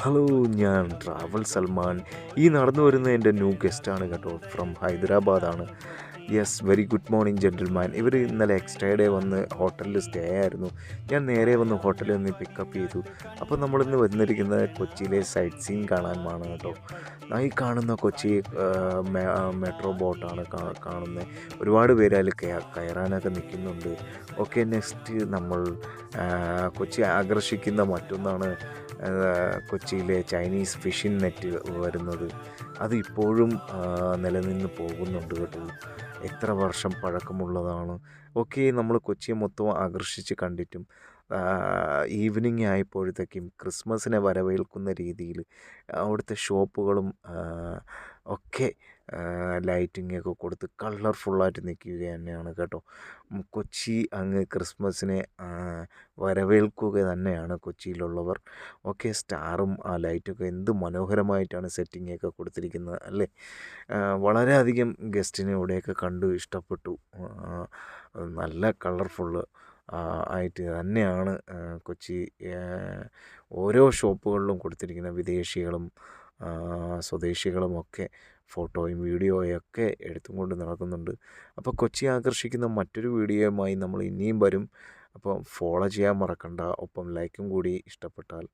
Hello, ഞാൻ travel Salman. ഈ നടന്നു വരുന്ന എൻ്റെ ന്യൂ ഗസ്റ്റാണ് കേട്ടോ. ഫ്രം ഹൈദരാബാദാണ്. Yes, very good morning gentleman. ഇവർ ഇന്നലെ എക്സ്ട്രാ ഡേ വന്ന് ഹോട്ടലിൽ സ്റ്റേ ആയിരുന്നു. ഞാൻ നേരെ വന്ന് ഹോട്ടലിൽ നിന്ന് പിക്കപ്പ് ചെയ്തു. അപ്പോൾ നമ്മളിന്ന് വന്നിരിക്കുന്നത് കൊച്ചിയിലെ സൈറ്റ് സീൻ കാണാനാണ് കേട്ടോ. ഈ കാണുന്ന കൊച്ചി മെട്രോ ബോട്ടാണ് കാണുന്നത്. ഒരുപാട് പേര് അതിൽ കയറാനൊക്കെ നിൽക്കുന്നുണ്ട്. ഓക്കെ, നെക്സ്റ്റ് നമ്മൾ കൊച്ചി ആകർഷിക്കുന്ന മറ്റൊന്നാണ് കൊച്ചിയിലെ ചൈനീസ് ഫിഷിംഗ് നെറ്റ് വരുന്നത്. അത് ഇപ്പോഴും നിലനിന്ന് പോകുന്നുണ്ട് കേട്ടോ. എത്ര വർഷം പഴക്കമുള്ളതാണ്. ഓക്കെ, നമ്മൾ കൊച്ചിയെ മൊത്തം ആകർഷിച്ച് കണ്ടിട്ടും ഈവനിങ് ആയപ്പോഴത്തേക്കും ക്രിസ്മസിനെ വരവേൽക്കുന്ന രീതിയിൽ അവിടുത്തെ ഷോപ്പുകളും ഒക്കെ ലൈറ്റിംഗ് ഒക്കെ കൊടുത്ത് കളർഫുള്ളായിട്ട് നിൽക്കുക തന്നെയാണ് കേട്ടോ. കൊച്ചി അങ്ങ് ക്രിസ്മസിനെ വരവേൽക്കുക തന്നെയാണ് കൊച്ചിയിലുള്ളവർ. ഓക്കെ, സ്റ്റാറും ആ ലൈറ്റൊക്കെ എന്ത് മനോഹരമായിട്ടാണ് സെറ്റിംഗ് ഒക്കെ കൊടുത്തിരിക്കുന്നത് അല്ലേ. വളരെയധികം ഗസ്റ്റിനെ ഇവിടെയൊക്കെ കണ്ടു ഇഷ്ടപ്പെട്ടു. നല്ല കളർഫുള്ള് ആയിട്ട് തന്നെയാണ് കൊച്ചി ഓരോ ഷോപ്പുകളിലും കൊടുത്തിരിക്കുന്ന വിദേശികളും സ്വദേശികളുമൊക്കെ ഫോട്ടോയും വീഡിയോയും ഒക്കെ എടുത്തും കൊണ്ട് നടക്കുന്നുണ്ട്. അപ്പോൾ കൊച്ചി ആകർഷിക്കുന്ന മറ്റൊരു വീഡിയോയുമായി നമ്മൾ ഇനിയും വരും. അപ്പോൾ ഫോളോ ചെയ്യാൻ മറക്കണ്ട. ഒപ്പം ലൈക്കും കൂടി ഇഷ്ടപ്പെട്ടാൽ